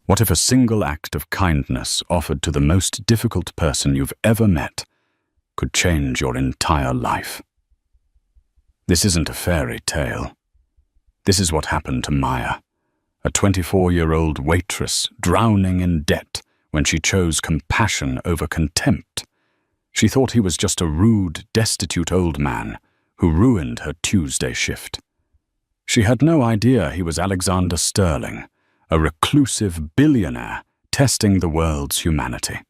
What if a single act of kindness offered to the most difficult person you've ever met could change your entire life? This isn't a fairy tale. This is what happened to Maya, a 24-year-old waitress drowning in debt when she chose compassion over contempt. She thought he was just a rude, destitute old man who ruined her Tuesday shift. She had no idea he was Alexander Sterling, a reclusive billionaire testing the world's humanity.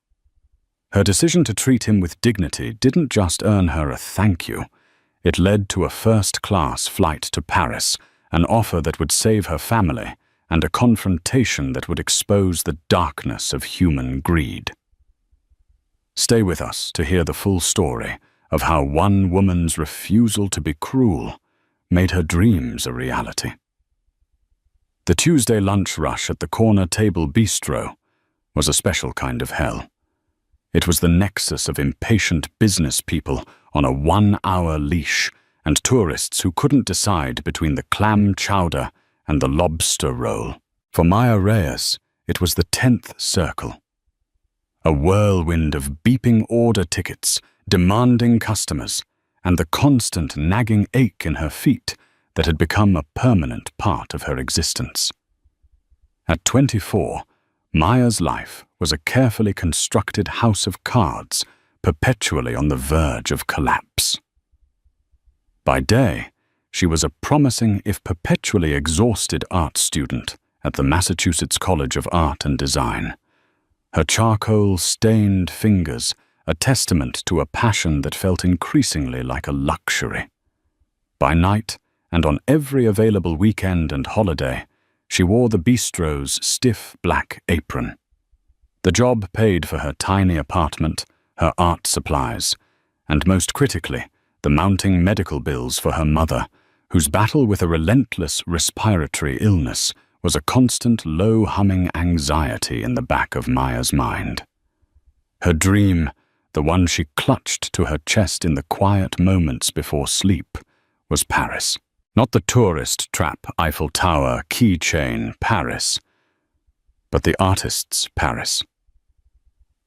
Her decision to treat him with dignity didn't just earn her a thank you. It led to a first-class flight to Paris, an offer that would save her family, and a confrontation that would expose the darkness of human greed. Stay with us to hear the full story of how one woman's refusal to be cruel made her dreams a reality. The Tuesday lunch rush at the corner table bistro was a special kind of hell. It was the nexus of impatient business people on a 1-hour leash and tourists who couldn't decide between the clam chowder and the lobster roll. For Maya Reyes, it was the 10th circle. A whirlwind of beeping order tickets, demanding customers, and the constant nagging ache in her feet that had become a permanent part of her existence. At 24, Maya's life was a carefully constructed house of cards, perpetually on the verge of collapse. By day, she was a promising, if perpetually exhausted, art student at the Massachusetts College of Art and Design. Her charcoal-stained fingers a testament to a passion that felt increasingly like a luxury. By night, and on every available weekend and holiday, she wore the bistro's stiff black apron. The job paid for her tiny apartment, her art supplies, and most critically, the mounting medical bills for her mother, whose battle with a relentless respiratory illness was a constant low-humming anxiety in the back of Maya's mind. Her dream, the one she clutched to her chest in the quiet moments before sleep, was Paris. Not the tourist trap, Eiffel Tower, keychain Paris, but the artist's Paris.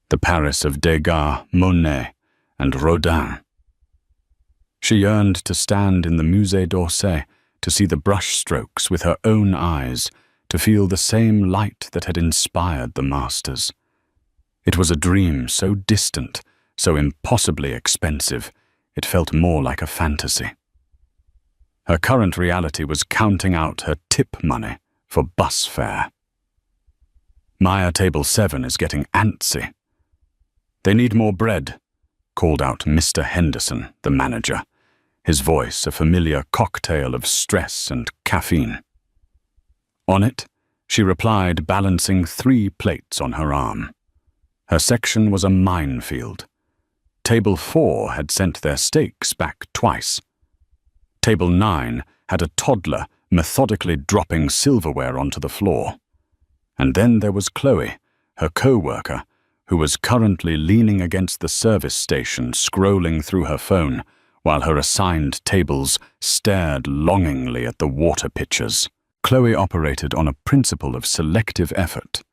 The Paris of Degas, Monet, and Rodin. She yearned to stand in the Musée d'Orsay, to see the brushstrokes with her own eyes, to feel the same light that had inspired the masters. It was a dream so distant, so impossibly expensive, it felt more like a fantasy. Her current reality was counting out her tip money for bus fare. Maya Table 7 is getting antsy. "They need more bread," called out Mr. Henderson, the manager, his voice a familiar cocktail of stress and caffeine. On it, she replied, balancing 3 plates on her arm. Her section was a minefield. Table 4 had sent their steaks back twice. Table 9 had a toddler methodically dropping silverware onto the floor. And then there was Chloe, her co-worker, who was currently leaning against the service station scrolling through her phone while her assigned tables stared longingly at the water pitchers. Chloe operated on a principle of selective effort.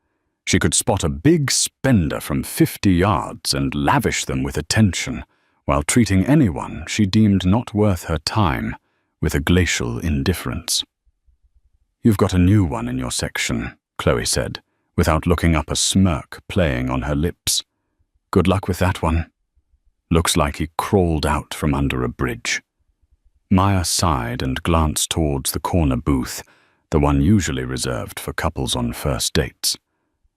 She could spot a big spender from 50 yards and lavish them with attention, while treating anyone she deemed not worth her time with a glacial indifference. "You've got a new one in your section," Chloe said, without looking up, a smirk playing on her lips. "Good luck with that one. Looks like he crawled out from under a bridge." Maya sighed and glanced towards the corner booth, the one usually reserved for couples on first dates.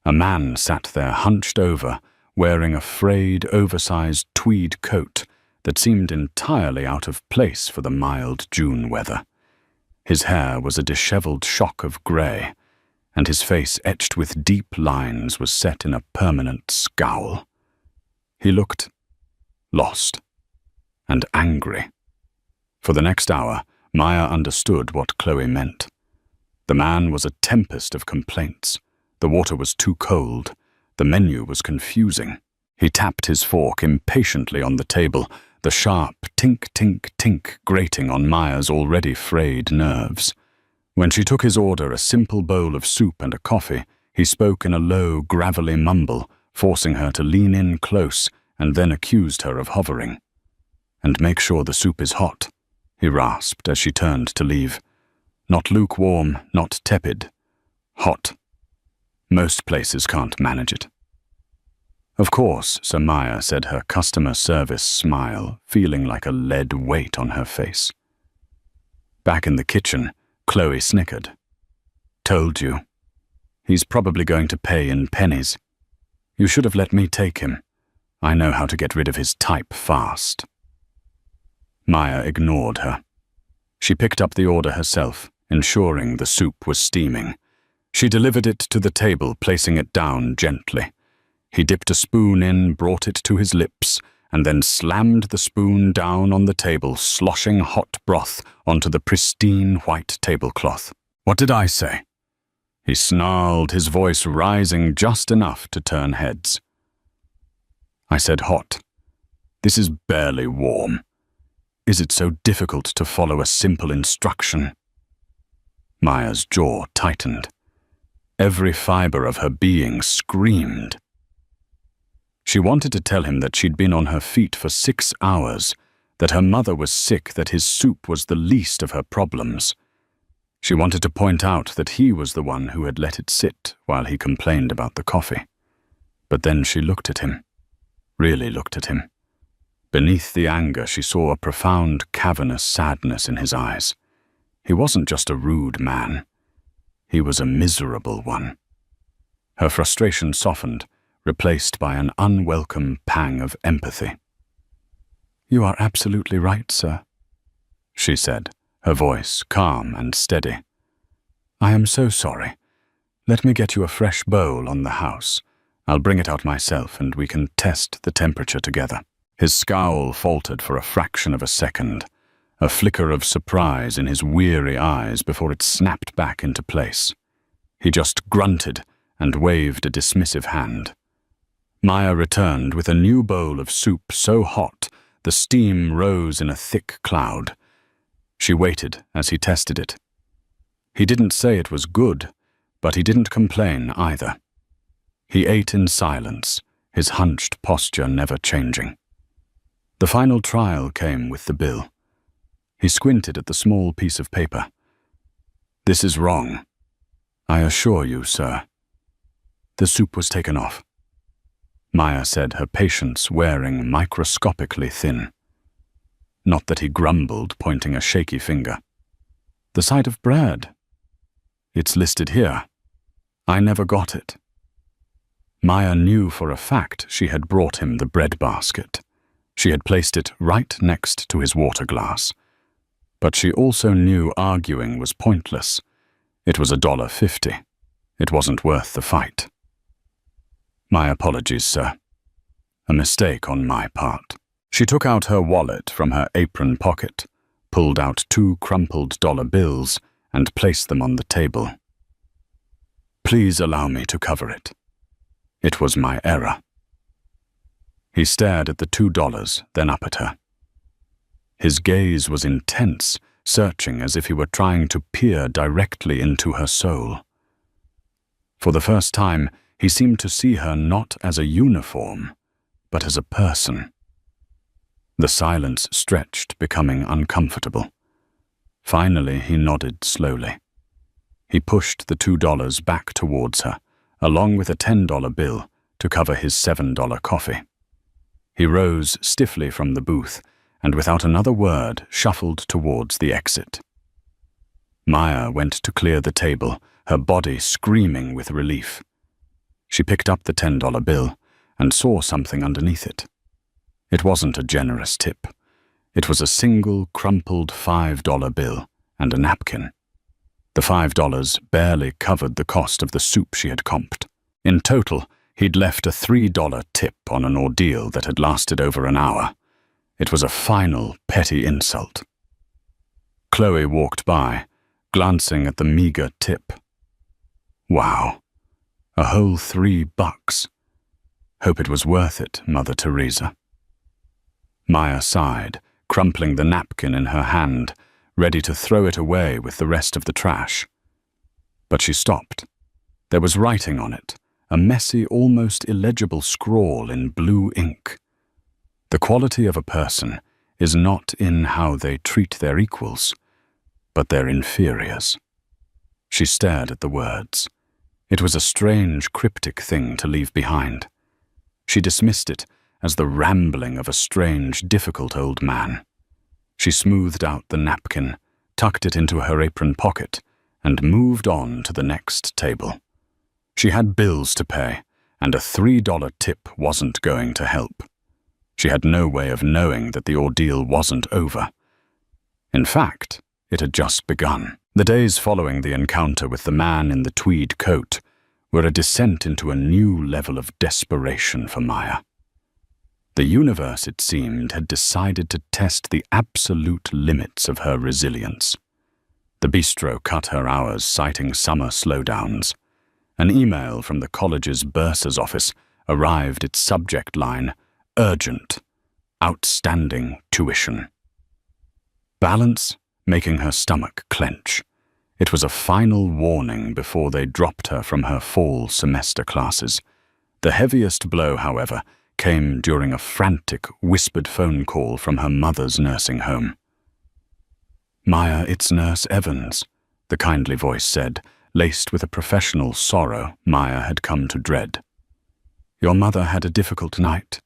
A man sat there hunched over, wearing a frayed, oversized tweed coat that seemed entirely out of place for the mild June weather. His hair was a disheveled shock of grey, and his face, etched with deep lines, was set in a permanent scowl. He looked lost and angry. For the next hour, Maya understood what Chloe meant. The man was a tempest of complaints. The water was too cold. The menu was confusing. He tapped his fork impatiently on the table, the sharp tink-tink-tink grating on Maya's already frayed nerves. When she took his order, a simple bowl of soup and a coffee, He spoke in a low, gravelly mumble, forcing her to lean in close, and then accused her of hovering. "And make sure the soup is hot," he rasped as she turned to leave. "Not lukewarm, not tepid. Hot. Most places can't manage it." "Of course," Sir Maya said, her customer service smile feeling like a lead weight on her face. Back in the kitchen, Chloe snickered. "Told you. He's probably going to pay in pennies. You should have let me take him. I know how to get rid of his type fast." Maya ignored her. She picked up the order herself, ensuring the soup was steaming. She delivered it to the table, placing it down gently. He dipped a spoon in, brought it to his lips, and then slammed the spoon down on the table, sloshing hot broth onto the pristine white tablecloth. "What did I say?" He snarled, his voice rising just enough to turn heads. "I said hot. This is barely warm. Is it so difficult to follow a simple instruction?" Maya's jaw tightened. Every fiber of her being screamed. She wanted to tell him that she'd been on her feet for 6 hours, that her mother was sick, that his soup was the least of her problems. She wanted to point out that he was the one who had let it sit while he complained about the coffee. But then she looked at him, really looked at him. Beneath the anger, she saw a profound, cavernous sadness in his eyes. He wasn't just a rude man. He was a miserable one. Her frustration softened, replaced by an unwelcome pang of empathy. "You are absolutely right, sir," she said, her voice calm and steady. "I am so sorry. Let me get you a fresh bowl on the house. I'll bring it out myself and we can test the temperature together." His scowl faltered for a fraction of a second, a flicker of surprise in his weary eyes before it snapped back into place. He just grunted and waved a dismissive hand. Maya returned with a new bowl of soup so hot the steam rose in a thick cloud. She waited as he tested it. He didn't say it was good, but he didn't complain either. He ate in silence, his hunched posture never changing. The final trial came with the bill. He squinted at the small piece of paper. "This is wrong. I assure you, sir." The soup was taken off. Maya said, her patience wearing microscopically thin. Not that he grumbled, pointing a shaky finger. "The side of bread. It's listed here. I never got it." Maya knew for a fact she had brought him the bread basket. She had placed it right next to his water glass. But she also knew arguing was pointless. It was $1.50. It wasn't worth the fight. "My apologies, sir. A mistake on my part." She took out her wallet from her apron pocket, pulled out 2 crumpled dollar bills, and placed them on the table. "Please allow me to cover it. It was my error." He stared at the $2, then up at her. His gaze was intense, searching as if he were trying to peer directly into her soul. For the first time, he seemed to see her not as a uniform, but as a person. The silence stretched, becoming uncomfortable. Finally, he nodded slowly. He pushed the $2 back towards her, along with a $10 bill to cover his $7 coffee. He rose stiffly from the booth, and without another word, shuffled towards the exit. Maya went to clear the table, her body screaming with relief. She picked up the $10 bill and saw something underneath it. It wasn't a generous tip. It was a single, crumpled $5 bill and a napkin. The $5 barely covered the cost of the soup she had comped. In total, he'd left a $3 tip on an ordeal that had lasted over an hour. It was a final, petty insult. Chloe walked by, glancing at the meager tip. Wow. A whole $3. Hope it was worth it, Mother Teresa. Maya sighed, crumpling the napkin in her hand, ready to throw it away with the rest of the trash. But she stopped. There was writing on it, a messy, almost illegible scrawl in blue ink. The quality of a person is not in how they treat their equals, but their inferiors. She stared at the words. It was a strange, cryptic thing to leave behind. She dismissed it as the rambling of a strange, difficult old man. She smoothed out the napkin, tucked it into her apron pocket, and moved on to the next table. She had bills to pay, and a $3 tip wasn't going to help. She had no way of knowing that the ordeal wasn't over. In fact, it had just begun. The days following the encounter with the man in the tweed coat were a descent into a new level of desperation for Maya. The universe, it seemed, had decided to test the absolute limits of her resilience. The bistro cut her hours, citing summer slowdowns. An email from the college's bursar's office arrived, its subject line, urgent, outstanding tuition. Balance making her stomach clench. It was a final warning before they dropped her from her fall semester classes. The heaviest blow, however, came during a frantic, whispered phone call from her mother's nursing home. "Maya, it's Nurse Evans," the kindly voice said, laced with a professional sorrow Maya had come to dread. "Your mother had a difficult night.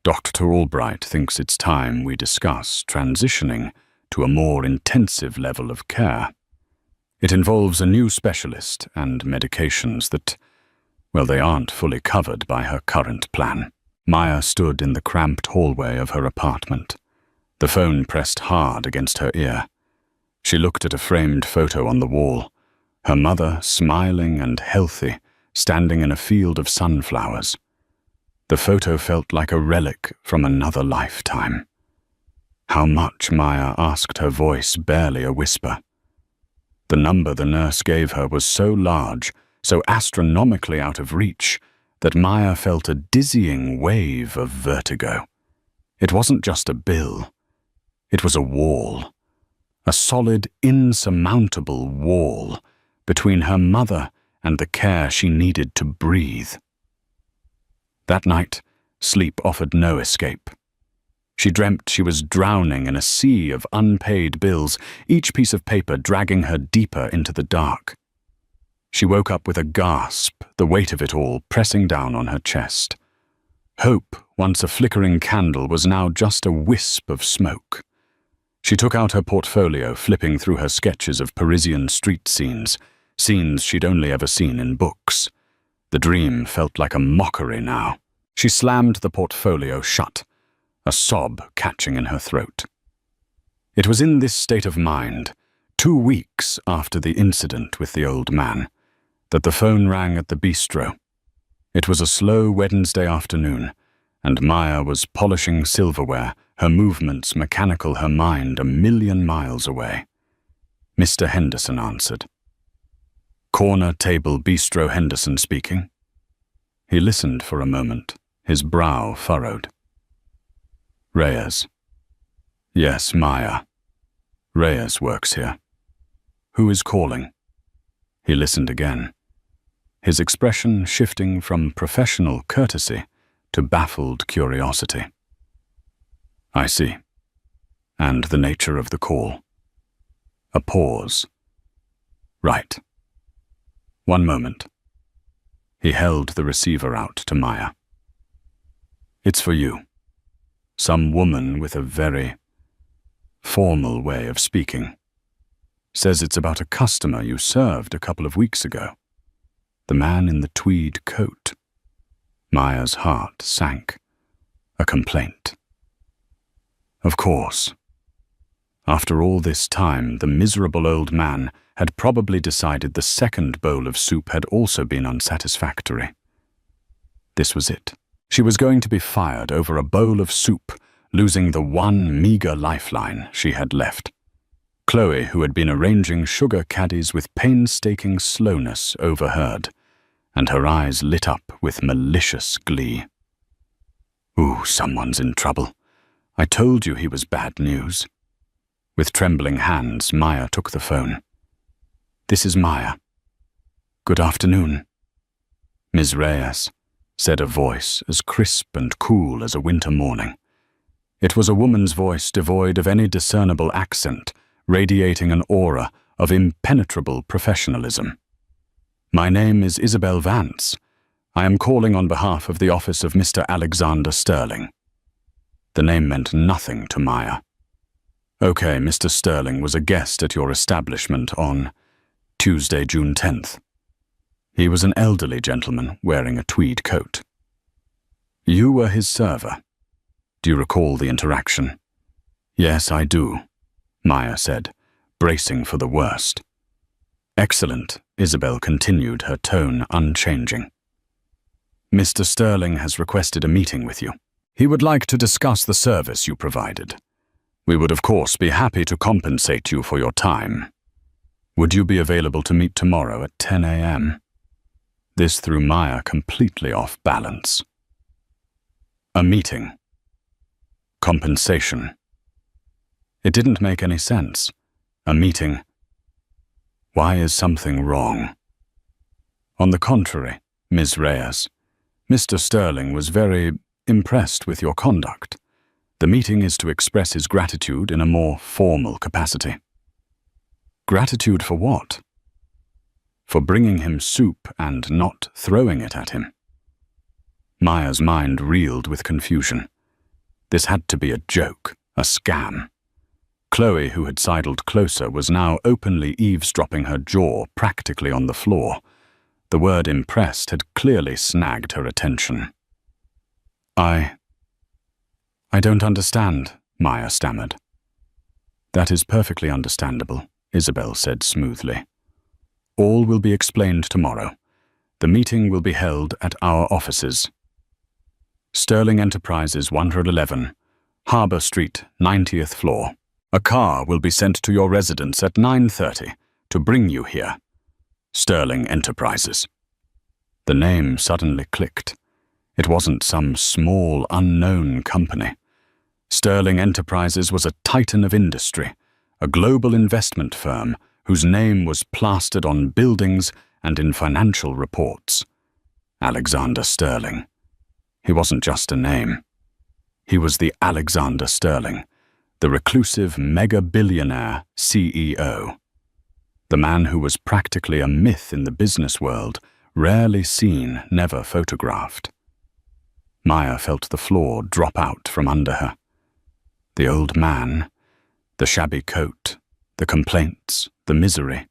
Dr. Albright thinks it's time we discuss transitioning to a more intensive level of care. It involves a new specialist and medications that, well, they aren't fully covered by her current plan." Maya stood in the cramped hallway of her apartment. The phone pressed hard against her ear. She looked at a framed photo on the wall, her mother smiling and healthy, standing in a field of sunflowers. The photo felt like a relic from another lifetime. How much, Maya asked, her voice barely a whisper. The number the nurse gave her was so large, so astronomically out of reach, that Maya felt a dizzying wave of vertigo. It wasn't just a bill. It was a wall. A solid, insurmountable wall between her mother and the care she needed to breathe. That night, sleep offered no escape. She dreamt she was drowning in a sea of unpaid bills, each piece of paper dragging her deeper into the dark. She woke up with a gasp, the weight of it all pressing down on her chest. Hope, once a flickering candle, was now just a wisp of smoke. She took out her portfolio, flipping through her sketches of Parisian street scenes, scenes she'd only ever seen in books. The dream felt like a mockery now. She slammed the portfolio shut, a sob catching in her throat. It was in this state of mind, 2 weeks after the incident with the old man, that the phone rang at the bistro. It was a slow Wednesday afternoon, and Maya was polishing silverware, her movements mechanical, her mind a million miles away. Mr. Henderson answered. "Corner table bistro Henderson speaking." He listened for a moment, his brow furrowed. "Reyes." "Yes, Maya. Reyes works here. Who is calling?" He listened again, his expression shifting from professional courtesy to baffled curiosity. "I see. And the nature of the call?" A pause. "Right. One moment." He held the receiver out to Maya. "It's for you. Some woman with a very formal way of speaking. Says it's about a customer you served a couple of weeks ago. The man in the tweed coat." Maya's heart sank. A complaint. Of course. After all this time, the miserable old man had probably decided the second bowl of soup had also been unsatisfactory. This was it. She was going to be fired over a bowl of soup, losing the one meager lifeline she had left. Chloe, who had been arranging sugar caddies with painstaking slowness, overheard, and her eyes lit up with malicious glee. "Ooh, someone's in trouble. I told you he was bad news." With trembling hands, Maya took the phone. "This is Maya. Good afternoon." "Ms. Reyes," said a voice as crisp and cool as a winter morning. It was a woman's voice devoid of any discernible accent, radiating an aura of impenetrable professionalism. "My name is Isabel Vance. I am calling on behalf of the office of Mr. Alexander Sterling." The name meant nothing to Maya. "Okay, Mr. Sterling was a guest at your establishment on Tuesday, June 10th. He was an elderly gentleman wearing a tweed coat. You were his server. Do you recall the interaction?" "Yes, I do," Maya said, bracing for the worst. "Excellent," Isabel continued, her tone unchanging. "Mr. Sterling has requested a meeting with you. He would like to discuss the service you provided. We would of course be happy to compensate you for your time. Would you be available to meet tomorrow at 10 a.m.? This threw Maya completely off balance. A meeting. Compensation. It didn't make any sense. A meeting. Why is something wrong? On the contrary, Ms. Reyes, Mr. Sterling was very impressed with your conduct. The meeting is to express his gratitude in a more formal capacity." Gratitude for what? For bringing him soup and not throwing it at him. Maya's mind reeled with confusion. This had to be a joke, a scam. Chloe, who had sidled closer, was now openly eavesdropping, her jaw practically on the floor. The word impressed had clearly snagged her attention. I don't understand," Maya stammered. "That is perfectly understandable," Isabel said smoothly. "All will be explained tomorrow. The meeting will be held at our offices. Sterling Enterprises 111, Harbor Street, 90th floor. A car will be sent to your residence at 9:30 to bring you here. Sterling Enterprises." The name suddenly clicked. It wasn't some small, unknown company. Sterling Enterprises was a titan of industry, a global investment firm whose name was plastered on buildings and in financial reports. Alexander Sterling. He wasn't just a name. He was the Alexander Sterling, the reclusive mega-billionaire CEO. The man who was practically a myth in the business world, rarely seen, never photographed. Maya felt the floor drop out from under her. The old man, the shabby coat, the complaints, the misery.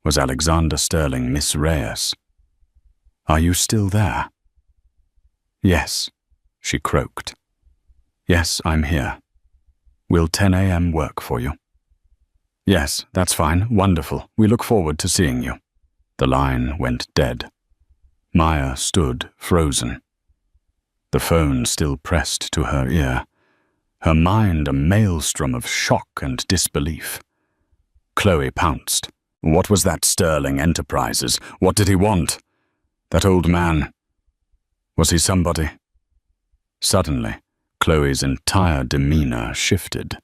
Was Alexander Sterling Miss Reyes? "Are you still there?" "Yes," she croaked. "Yes, I'm here. Will 10 a.m. work for you?" "Yes, that's fine. Wonderful. We look forward to seeing you." The line went dead. Maya stood frozen. The phone still pressed to her ear, her mind a maelstrom of shock and disbelief. Chloe pounced. What was that Sterling Enterprises? What did he want? That old man. Was he somebody? Suddenly, Chloe's entire demeanor shifted.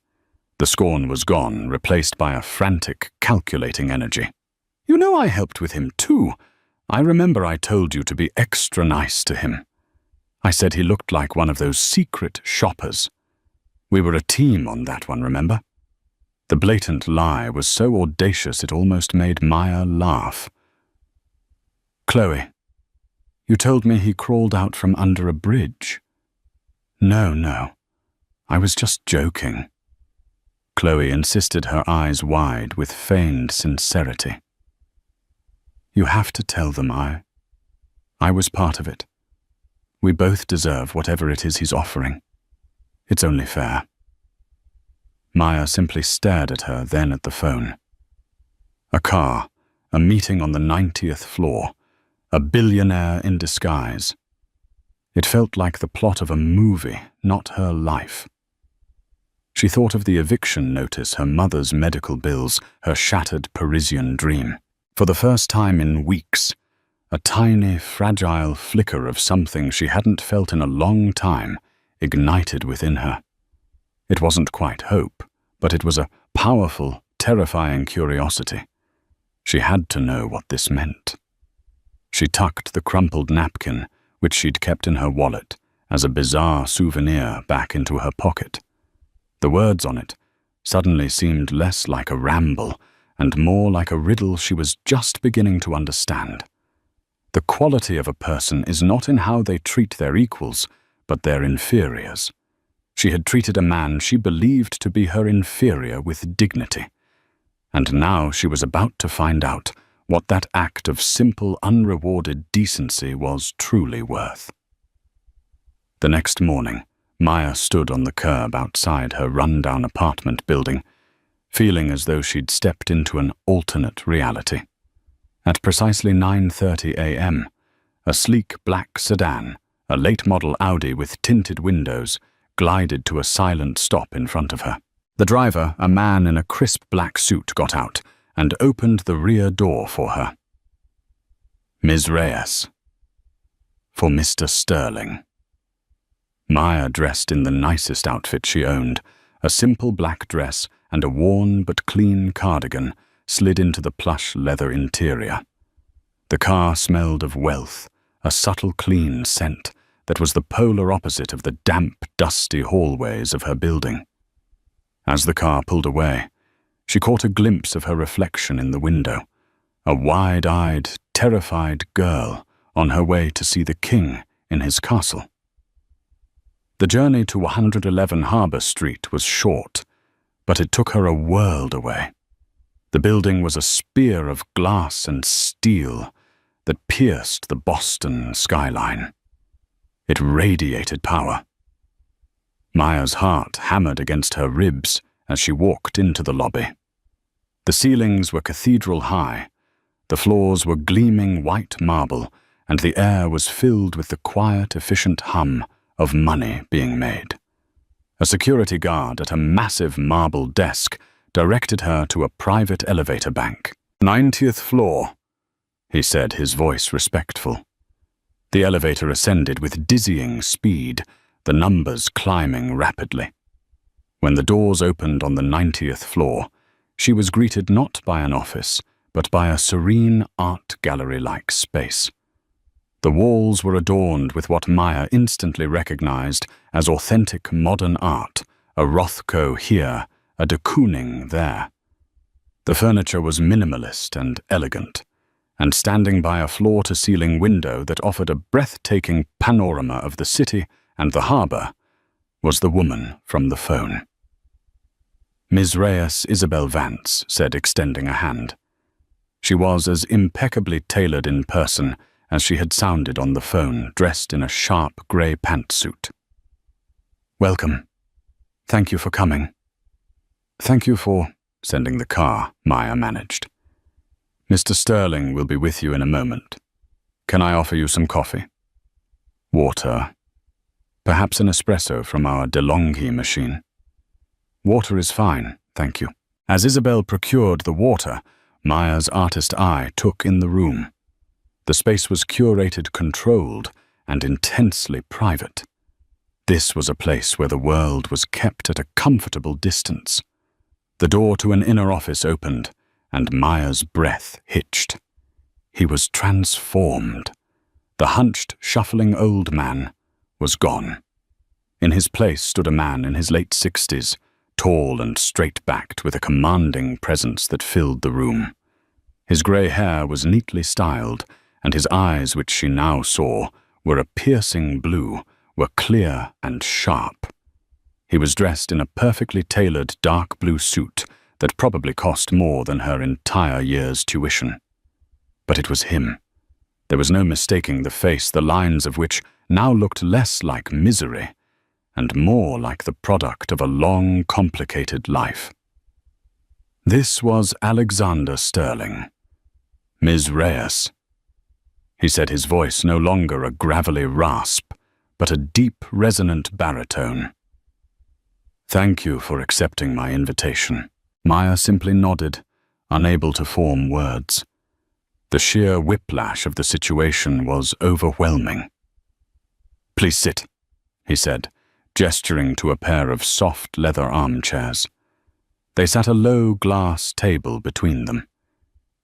The scorn was gone, replaced by a frantic, calculating energy. "You know I helped with him too. I remember I told you to be extra nice to him. I said he looked like one of those secret shoppers. We were a team on that one, remember?" The blatant lie was so audacious it almost made Maya laugh. "Chloe, you told me he crawled out from under a bridge." No, I was just joking." Chloe insisted, her eyes wide with feigned sincerity. "You have to tell them I was part of it. We both deserve whatever it is he's offering. It's only fair." Maya simply stared at her, then at the phone. A car, a meeting on the 90th floor, a billionaire in disguise. It felt like the plot of a movie, not her life. She thought of the eviction notice, her mother's medical bills, her shattered Parisian dream. For the first time in weeks, a tiny, fragile flicker of something she hadn't felt in a long time ignited within her. It wasn't quite hope, but it was a powerful, terrifying curiosity. She had to know what this meant. She tucked the crumpled napkin, which she'd kept in her wallet, as a bizarre souvenir back into her pocket. The words on it suddenly seemed less like a ramble and more like a riddle she was just beginning to understand. The quality of a person is not in how they treat their equals, but their inferiors. She had treated a man she believed to be her inferior with dignity, and now she was about to find out what that act of simple, unrewarded decency was truly worth. The next morning, Maya stood on the curb outside her run-down apartment building, feeling as though she'd stepped into an alternate reality. At precisely 9:30 a.m., a sleek black sedan, a late-model Audi with tinted windows, glided to a silent stop in front of her. The driver, a man in a crisp black suit, got out and opened the rear door for her. Ms. Reyes. For Mr. Sterling. Maya dressed in the nicest outfit she owned, a simple black dress and a worn but clean cardigan slid into the plush leather interior. The car smelled of wealth, a subtle clean scent that was the polar opposite of the damp, dusty hallways of her building. As the car pulled away, she caught a glimpse of her reflection in the window, a wide-eyed, terrified girl on her way to see the king in his castle. The journey to 111 Harbour Street was short, but it took her a world away. The building was a spear of glass and steel that pierced the Boston skyline. It radiated power. Maya's heart hammered against her ribs as she walked into the lobby. The ceilings were cathedral high, the floors were gleaming white marble, and the air was filled with the quiet, efficient hum of money being made. A security guard at a massive marble desk directed her to a private elevator bank. 90th floor, he said, his voice respectful. The elevator ascended with dizzying speed, the numbers climbing rapidly. When the doors opened on the 90th floor, she was greeted not by an office, but by a serene art gallery-like space. The walls were adorned with what Maya instantly recognized as authentic modern art, a Rothko here, a de Kooning there. The furniture was minimalist and elegant, and standing by a floor-to-ceiling window that offered a breathtaking panorama of the city and the harbor was the woman from the phone. Ms. Reyes Isabel Vance said, extending a hand. She was as impeccably tailored in person as she had sounded on the phone, dressed in a sharp grey pantsuit. Welcome. Thank you for coming. Thank you for sending the car, Maya managed. Mr. Sterling will be with you in a moment. Can I offer you some coffee? Water. Perhaps an espresso from our DeLonghi machine. Water is fine, thank you. As Isabel procured the water, Maya's artist eye took in the room. The space was curated, controlled, and intensely private. This was a place where the world was kept at a comfortable distance. The door to an inner office opened, and Maya's breath hitched. He was transformed. The hunched, shuffling old man was gone. In his place stood a man in his late 60s, tall and straight-backed, with a commanding presence that filled the room. His grey hair was neatly styled, and his eyes, which she now saw, were a piercing blue, were clear and sharp. He was dressed in a perfectly tailored dark blue suit that probably cost more than her entire year's tuition. But it was him. There was no mistaking the face, the lines of which now looked less like misery and more like the product of a long, complicated life. This was Alexander Sterling. Ms. Reyes. He said, his voice no longer a gravelly rasp, but a deep, resonant baritone. Thank you for accepting my invitation. Maya simply nodded, unable to form words. The sheer whiplash of the situation was overwhelming. Please sit, he said, gesturing to a pair of soft leather armchairs. They sat a low glass table between them.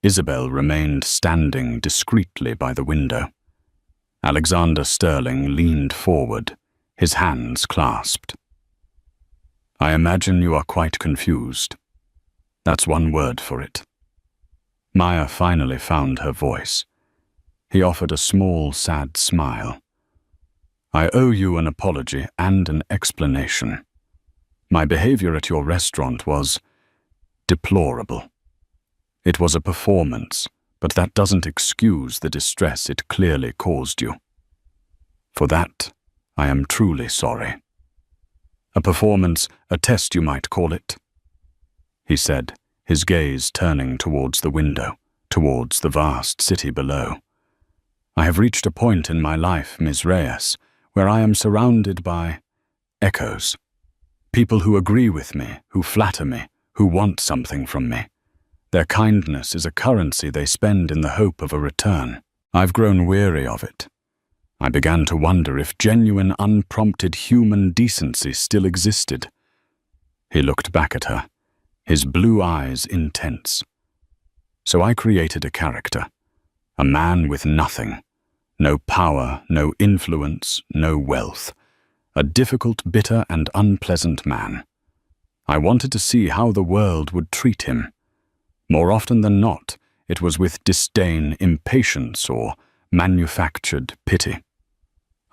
Isabel remained standing discreetly by the window. Alexander Sterling leaned forward, his hands clasped. "I imagine you are quite confused. That's one word for it." Maya finally found her voice. He offered a small, sad smile. "I owe you an apology and an explanation. My behavior at your restaurant was deplorable. It was a performance, but that doesn't excuse the distress it clearly caused you. For that, I am truly sorry. A performance, a test you might call it," he said, his gaze turning towards the window, towards the vast city below. "I have reached a point in my life, Ms. Reyes, where I am surrounded by echoes. People who agree with me, who flatter me, who want something from me. Their kindness is a currency they spend in the hope of a return. I've grown weary of it. I began to wonder if genuine, unprompted human decency still existed." He looked back at her, his blue eyes intense. "So I created a character, a man with nothing, no power, no influence, no wealth, a difficult, bitter, and unpleasant man. I wanted to see how the world would treat him. More often than not, it was with disdain, impatience, or manufactured pity.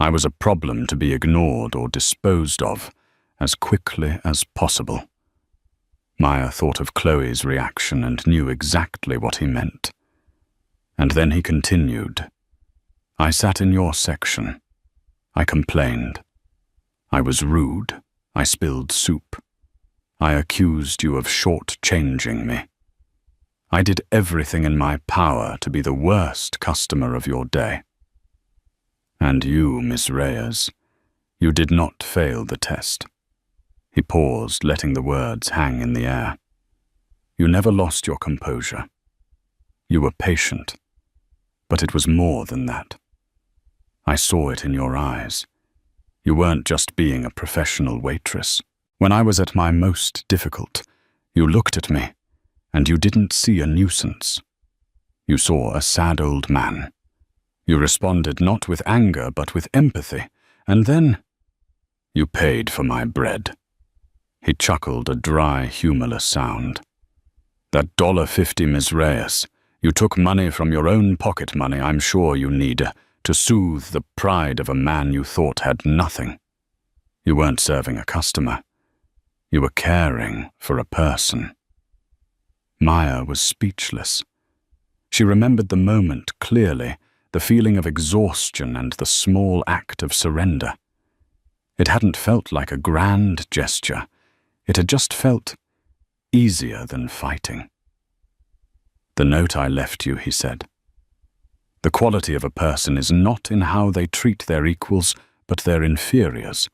I was a problem to be ignored or disposed of as quickly as possible." Maya thought of Chloe's reaction and knew exactly what he meant. And then he continued, "I sat in your section. I complained. I was rude. I spilled soup. I accused you of short-changing me. I did everything in my power to be the worst customer of your day. And you, Miss Reyes, you did not fail the test." He paused, letting the words hang in the air. "You never lost your composure. You were patient. But it was more than that. I saw it in your eyes. You weren't just being a professional waitress. When I was at my most difficult, you looked at me, and you didn't see a nuisance. You saw a sad old man. You responded not with anger, but with empathy, and then you paid for my bread." He chuckled, a dry, humorless sound. "That $1.50, Ms. Reyes. You took money from your own pocket money I'm sure you need to soothe the pride of a man you thought had nothing. You weren't serving a customer. You were caring for a person." Maya was speechless. She remembered the moment clearly, the feeling of exhaustion and the small act of surrender. It hadn't felt like a grand gesture. It had just felt easier than fighting. "The note I left you," he said. "The quality of a person is not in how they treat their equals, but their inferiors.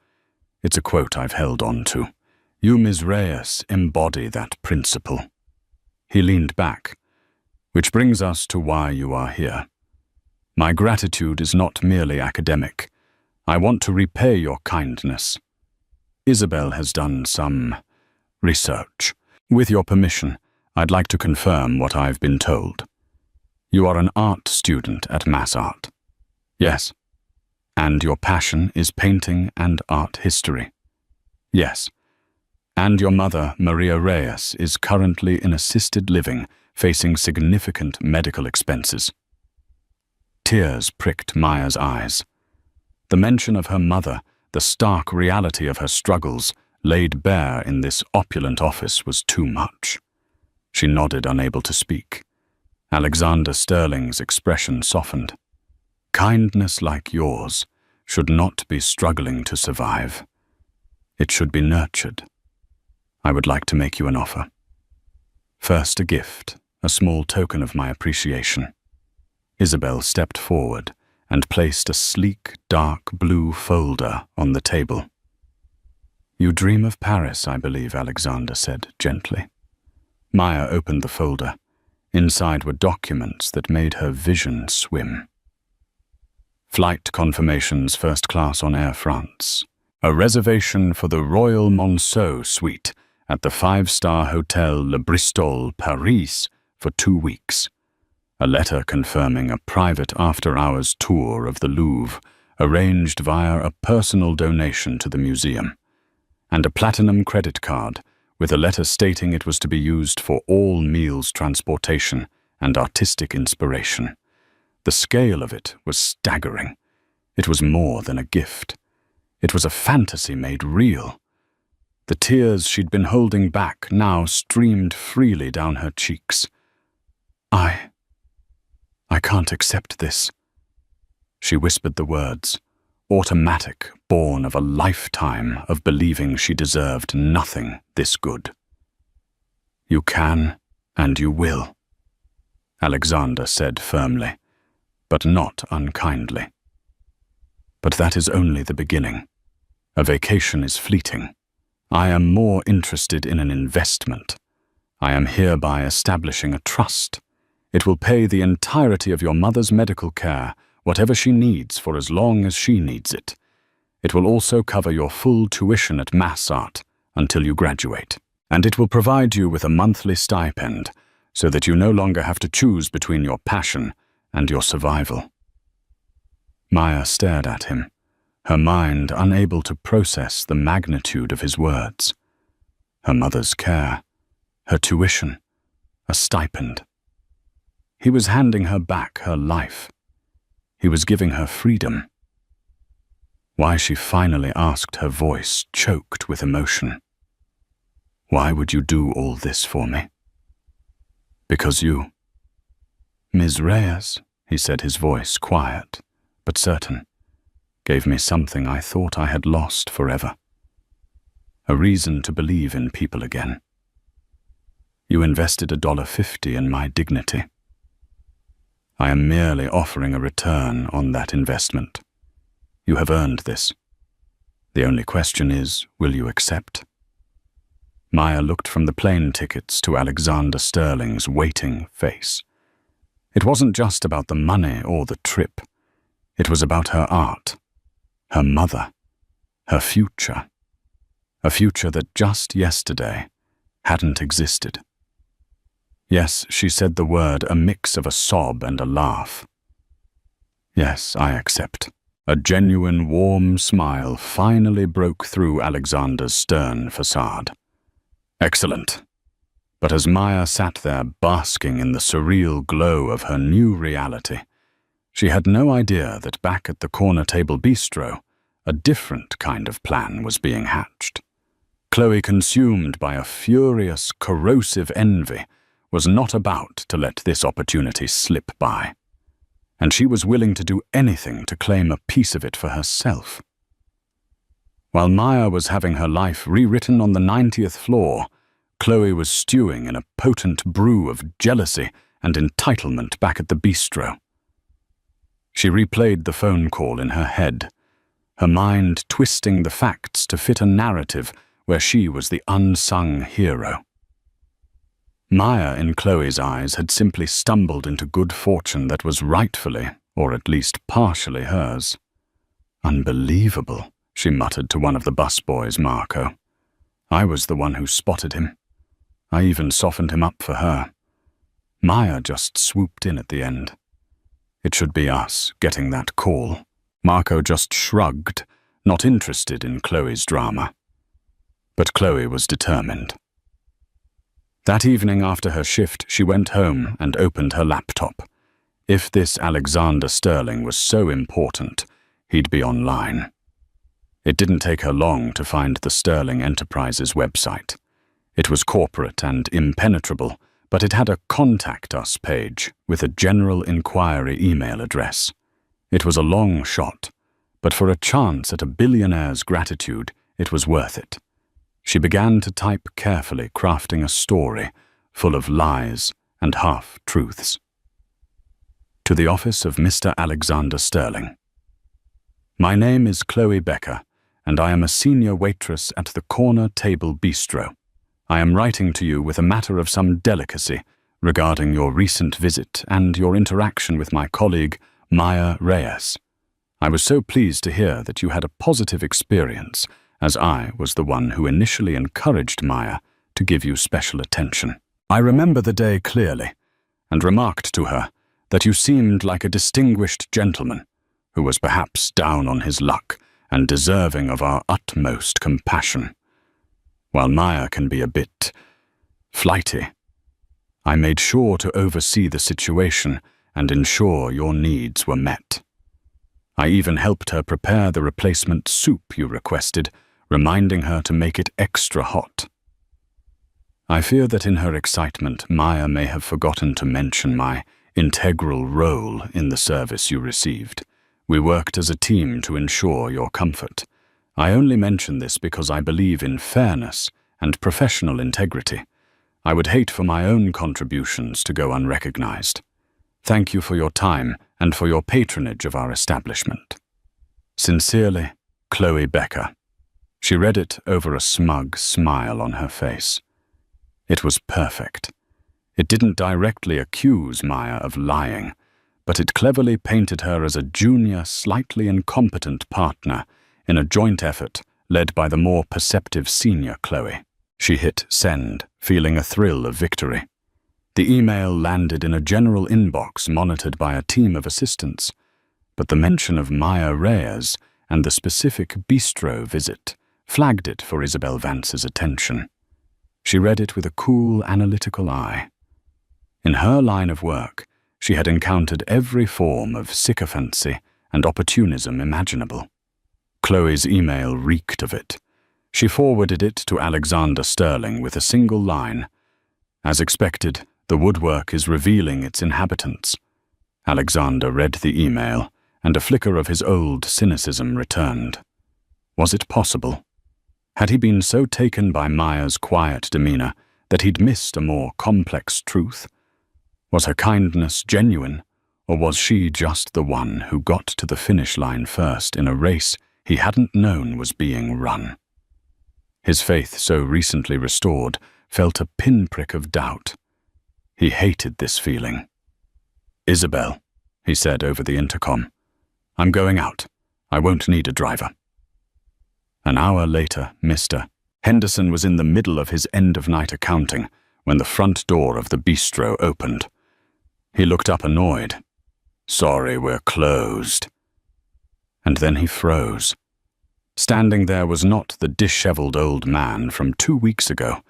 It's a quote I've held on to. You, Ms. Reyes, embody that principle." He leaned back. "Which brings us to why you are here. My gratitude is not merely academic. I want to repay your kindness. Isabel has done some research. With your permission, I'd like to confirm what I've been told. You are an art student at Mass Art." "Yes." "And your passion is painting and art history." "Yes." "And your mother, Maria Reyes, is currently in assisted living, facing significant medical expenses." Tears pricked Maya's eyes. The mention of her mother, the stark reality of her struggles, laid bare in this opulent office was too much. She nodded, unable to speak. Alexander Sterling's expression softened. "Kindness like yours should not be struggling to survive. It should be nurtured. I would like to make you an offer. First, a gift, a small token of my appreciation." Isabel stepped forward and placed a sleek, dark blue folder on the table. "You dream of Paris, I believe," Alexander said gently. Maya opened the folder. Inside were documents that made her vision swim. Flight confirmations, first class on Air France. A reservation for the Royal Monceau suite at the 5-star Hotel Le Bristol, Paris, for 2 weeks. a letter confirming a private after-hours tour of the Louvre arranged via a personal donation to the museum, and a platinum credit card with a letter stating it was to be used for all meals transportation and artistic inspiration. The scale of it was staggering. It was more than a gift. It was a fantasy made real. The tears she'd been holding back now streamed freely down her cheeks. I can't accept this. She whispered the words, automatic, born of a lifetime of believing she deserved nothing this good. You can, and you will, Alexander said firmly, but not unkindly. But that is only the beginning. A vacation is fleeting. I am more interested in an investment. I am hereby establishing a trust. It will pay the entirety of your mother's medical care, whatever she needs for as long as she needs it. It will also cover your full tuition at Mass Art until you graduate. And it will provide you with a monthly stipend so that you no longer have to choose between your passion and your survival. Maya stared at him, her mind unable to process the magnitude of his words. Her mother's care, her tuition, a stipend. He was handing her back her life. He was giving her freedom. Why, she finally asked, her voice choked with emotion. Why would you do all this for me? Because you. Ms. Reyes, he said, his voice quiet but certain, gave me something I thought I had lost forever. A reason to believe in people again. You invested $1.50 in my dignity. I am merely offering a return on that investment. You have earned this. The only question is, will you accept? Maya looked from the plane tickets to Alexander Sterling's waiting face. It wasn't just about the money or the trip. It was about her art, her mother, her future. A future that just yesterday hadn't existed. Yes, she said the word, a mix of a sob and a laugh. Yes, I accept. A genuine, warm smile finally broke through Alexander's stern facade. Excellent. But as Maya sat there basking in the surreal glow of her new reality, she had no idea that back at the corner table bistro, a different kind of plan was being hatched. Chloe, consumed by a furious, corrosive envy, was not about to let this opportunity slip by, and she was willing to do anything to claim a piece of it for herself. While Maya was having her life rewritten on the 90th floor, Chloe was stewing in a potent brew of jealousy and entitlement back at the bistro. She replayed the phone call in her head, her mind twisting the facts to fit a narrative where she was the unsung hero. Maya, in Chloe's eyes, had simply stumbled into good fortune that was rightfully, or at least partially, hers. Unbelievable, she muttered to one of the busboys, Marco. I was the one who spotted him. I even softened him up for her. Maya just swooped in at the end. It should be us getting that call. Marco just shrugged, not interested in Chloe's drama. But Chloe was determined. That evening after her shift, she went home and opened her laptop. If this Alexander Sterling was so important, he'd be online. It didn't take her long to find the Sterling Enterprises website. It was corporate and impenetrable, but it had a Contact Us page with a general inquiry email address. It was a long shot, but for a chance at a billionaire's gratitude, it was worth it. She began to type carefully, crafting a story full of lies and half-truths. To the office of Mr. Alexander Sterling. My name is Chloe Becker, and I am a senior waitress at the Corner Table Bistro. I am writing to you with a matter of some delicacy regarding your recent visit and your interaction with my colleague, Maya Reyes. I was so pleased to hear that you had a positive experience, as I was the one who initially encouraged Maya to give you special attention. I remember the day clearly, and remarked to her, that you seemed like a distinguished gentleman who was perhaps down on his luck and deserving of our utmost compassion. While Maya can be a bit flighty, I made sure to oversee the situation and ensure your needs were met. I even helped her prepare the replacement soup you requested, reminding her to make it extra hot. I fear that in her excitement, Maya may have forgotten to mention my integral role in the service you received. We worked as a team to ensure your comfort. I only mention this because I believe in fairness and professional integrity. I would hate for my own contributions to go unrecognized. Thank you for your time and for your patronage of our establishment. Sincerely, Chloe Becker. She read it over a smug smile on her face. It was perfect. It didn't directly accuse Maya of lying, but it cleverly painted her as a junior, slightly incompetent partner in a joint effort led by the more perceptive senior Chloe. She hit send, feeling a thrill of victory. The email landed in a general inbox monitored by a team of assistants, but the mention of Maya Reyes and the specific bistro visit flagged it for Isabel Vance's attention. She read it with a cool, analytical eye. In her line of work, she had encountered every form of sycophancy and opportunism imaginable. Chloe's email reeked of it. She forwarded it to Alexander Sterling with a single line. As expected, the woodwork is revealing its inhabitants. Alexander read the email, and a flicker of his old cynicism returned. Was it possible? Had he been so taken by Maya's quiet demeanor that he'd missed a more complex truth? Was her kindness genuine, or was she just the one who got to the finish line first in a race he hadn't known was being run? His faith, so recently restored, felt a pinprick of doubt. He hated this feeling. "Isabel," he said over the intercom, "I'm going out. I won't need a driver." An hour later, Mr. Henderson was in the middle of his end-of-night accounting when the front door of the bistro opened. He looked up annoyed. "Sorry, we're closed." And then he froze. Standing there was not the disheveled old man from 2 weeks ago,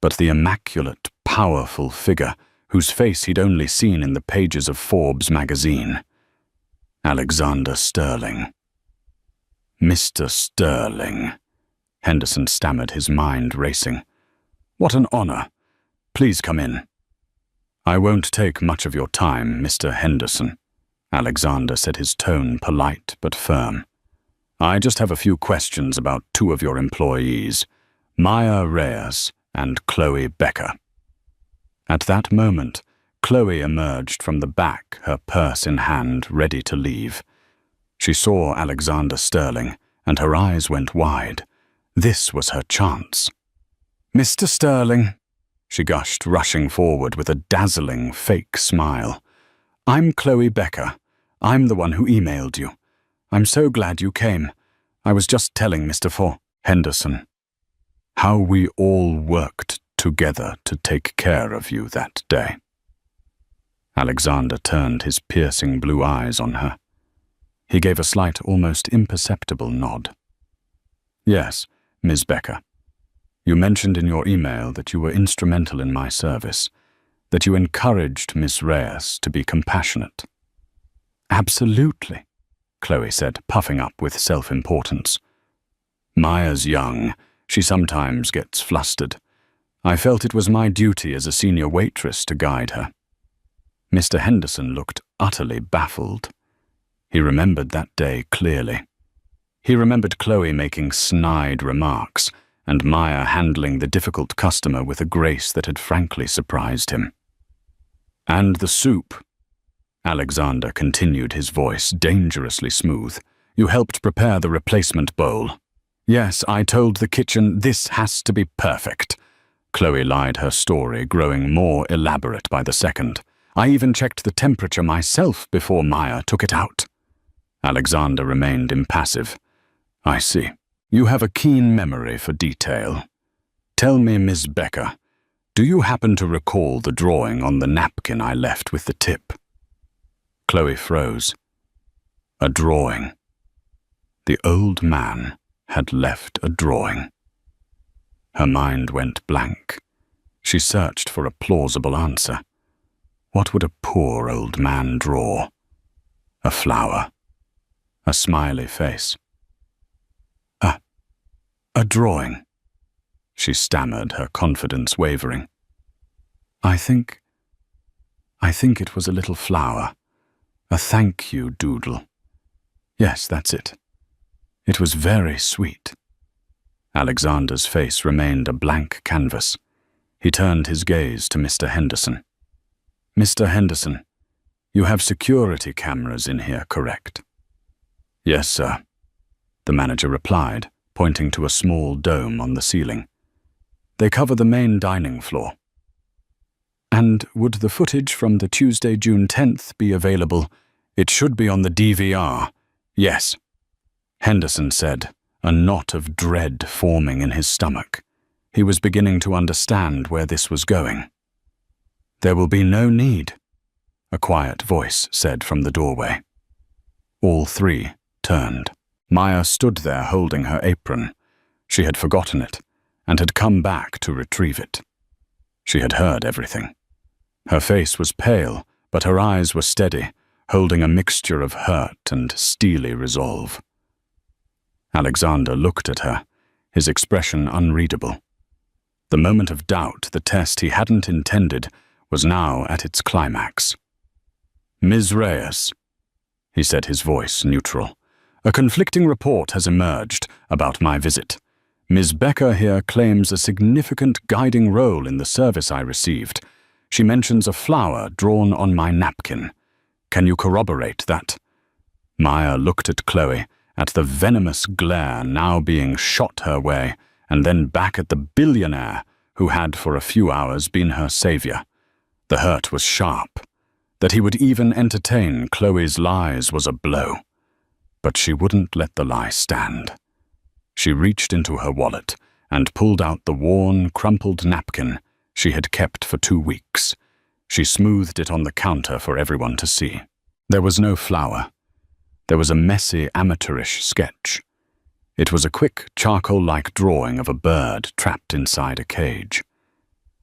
but the immaculate, powerful figure whose face he'd only seen in the pages of Forbes magazine. Alexander Sterling. "Mr. Sterling," Henderson stammered, his mind racing. "What an honor. Please come in." "I won't take much of your time, Mr. Henderson," Alexander said, his tone polite but firm. "I just have a few questions about 2 of your employees, Maya Reyes and Chloe Becker." At that moment, Chloe emerged from the back, her purse in hand, ready to leave. She saw Alexander Sterling, and her eyes went wide. This was her chance. "Mr. Sterling," she gushed, rushing forward with a dazzling, fake smile. "I'm Chloe Becker. I'm the one who emailed you. I'm so glad you came. I was just telling Mr. Henderson how we all worked together to take care of you that day." Alexander turned his piercing blue eyes on her. He gave a slight, almost imperceptible nod. "Yes, Ms. Becker. You mentioned in your email that you were instrumental in my service, that you encouraged Miss Reyes to be compassionate." "Absolutely," Chloe said, puffing up with self-importance. "Maya's young. She sometimes gets flustered. I felt it was my duty as a senior waitress to guide her." Mr. Henderson looked utterly baffled. He remembered that day clearly. He remembered Chloe making snide remarks and Maya handling the difficult customer with a grace that had frankly surprised him. "And the soup," Alexander continued, his voice dangerously smooth. "You helped prepare the replacement bowl." "Yes, I told the kitchen this has to be perfect." Chloe lied, her story growing more elaborate by the second. "I even checked the temperature myself before Maya took it out." Alexander remained impassive. "I see. You have a keen memory for detail. Tell me, Ms. Becker, do you happen to recall the drawing on the napkin I left with the tip?" Chloe froze. A drawing. The old man had left a drawing. Her mind went blank. She searched for a plausible answer. What would a poor old man draw? A flower. A smiley face. A drawing, she stammered, her confidence wavering. I think it was a little flower. A thank you doodle. Yes, that's it. It was very sweet. Alexander's face remained a blank canvas. He turned his gaze to Mr. Henderson. Mr. Henderson, you have security cameras in here, correct? Yes, sir, the manager replied, pointing to a small dome on the ceiling. They cover the main dining floor. And would the footage from the Tuesday, June 10th be available? It should be on the DVR. Yes, Henderson said, a knot of dread forming in his stomach. He was beginning to understand where this was going. There will be no need, a quiet voice said from the doorway. All three turned. Maya stood there holding her apron. She had forgotten it and had come back to retrieve it. She had heard everything. Her face was pale, but her eyes were steady, holding a mixture of hurt and steely resolve. Alexander looked at her, his expression unreadable. The moment of doubt, the test he hadn't intended, was now at its climax. Ms. Reyes, he said, his voice neutral. A conflicting report has emerged about my visit. Ms. Becker here claims a significant guiding role in the service I received. She mentions a flower drawn on my napkin. Can you corroborate that? Maya looked at Chloe, at the venomous glare now being shot her way, and then back at the billionaire who had for a few hours been her savior. The hurt was sharp. That he would even entertain Chloe's lies was a blow. But she wouldn't let the lie stand. She reached into her wallet and pulled out the worn, crumpled napkin she had kept for 2 weeks. She smoothed it on the counter for everyone to see. There was no flower. There was a messy, amateurish sketch. It was a quick, charcoal-like drawing of a bird trapped inside a cage.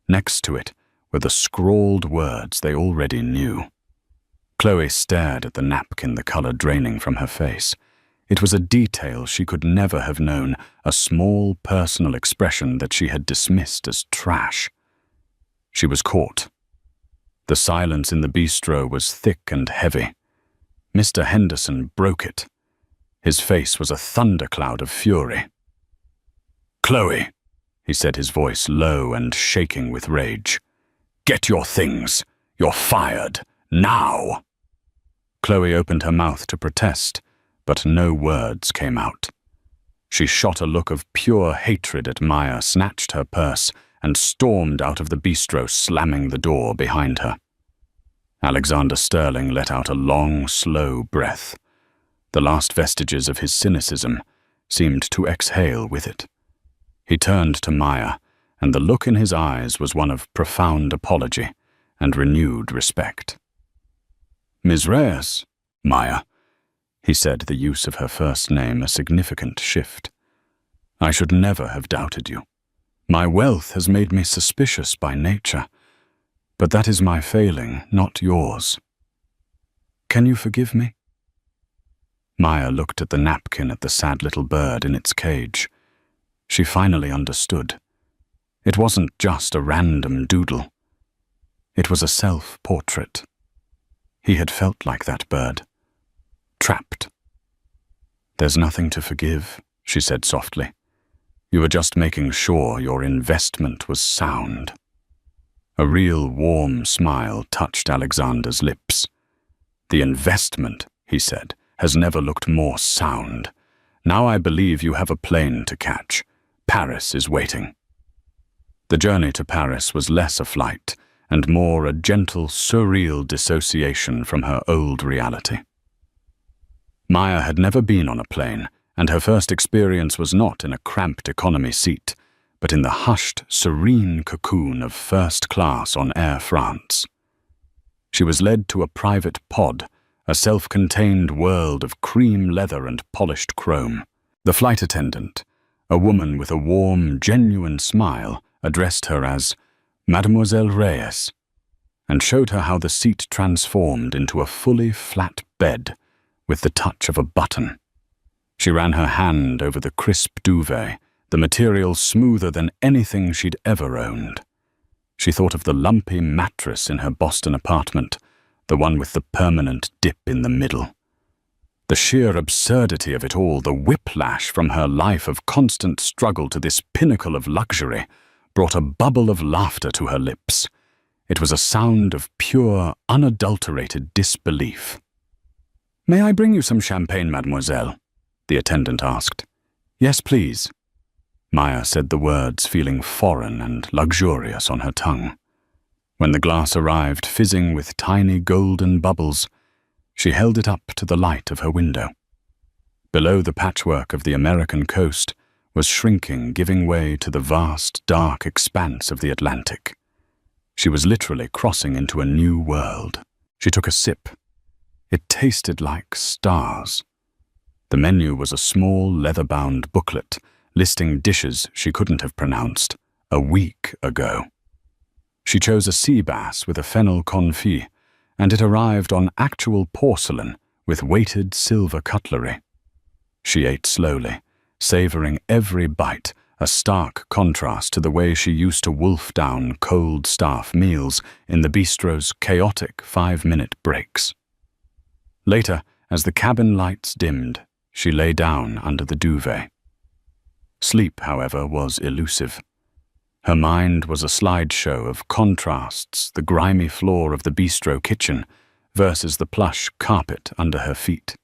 Next to it were the scrawled words they already knew. Chloe stared at the napkin, the color draining from her face. It was a detail she could never have known, a small personal expression that she had dismissed as trash. She was caught. The silence in the bistro was thick and heavy. Mr. Henderson broke it. His face was a thundercloud of fury. Chloe, he said, his voice low and shaking with rage. Get your things. You're fired. Now! Chloe opened her mouth to protest, but no words came out. She shot a look of pure hatred at Maya, snatched her purse, and stormed out of the bistro, slamming the door behind her. Alexander Sterling let out a long, slow breath. The last vestiges of his cynicism seemed to exhale with it. He turned to Maya, and the look in his eyes was one of profound apology and renewed respect. Ms. Reyes, Maya, he said, the use of her first name a significant shift. I should never have doubted you. My wealth has made me suspicious by nature, but that is my failing, not yours. Can you forgive me? Maya looked at the napkin at the sad little bird in its cage. She finally understood. It wasn't just a random doodle. It was a self-portrait. He had felt like that bird. Trapped. There's nothing to forgive, she said softly. You were just making sure your investment was sound. A real warm smile touched Alexander's lips. The investment, he said, has never looked more sound. Now I believe you have a plane to catch. Paris is waiting. The journey to Paris was less a flight and more a gentle, surreal dissociation from her old reality. Maya had never been on a plane, and her first experience was not in a cramped economy seat, but in the hushed, serene cocoon of first class on Air France. She was led to a private pod, a self-contained world of cream leather and polished chrome. The flight attendant, a woman with a warm, genuine smile, addressed her as Mademoiselle Reyes, and showed her how the seat transformed into a fully flat bed with the touch of a button. She ran her hand over the crisp duvet, the material smoother than anything she'd ever owned. She thought of the lumpy mattress in her Boston apartment, the one with the permanent dip in the middle. The sheer absurdity of it all, the whiplash from her life of constant struggle to this pinnacle of luxury, brought a bubble of laughter to her lips. It was a sound of pure, unadulterated disbelief. "May I bring you some champagne, mademoiselle?" the attendant asked. "Yes, please." Maya said the words, feeling foreign and luxurious on her tongue. When the glass arrived, fizzing with tiny golden bubbles, she held it up to the light of her window. Below, the patchwork of the American coast was shrinking, giving way to the vast, dark expanse of the Atlantic. She was literally crossing into a new world. She took a sip. It tasted like stars. The menu was a small, leather-bound booklet listing dishes she couldn't have pronounced a week ago. She chose a sea bass with a fennel confit, and it arrived on actual porcelain with weighted silver cutlery. She ate slowly, savoring every bite, a stark contrast to the way she used to wolf down cold staff meals in the bistro's chaotic 5-minute breaks. Later, as the cabin lights dimmed, she lay down under the duvet. Sleep, however, was elusive. Her mind was a slideshow of contrasts, the grimy floor of the bistro kitchen versus the plush carpet under her feet.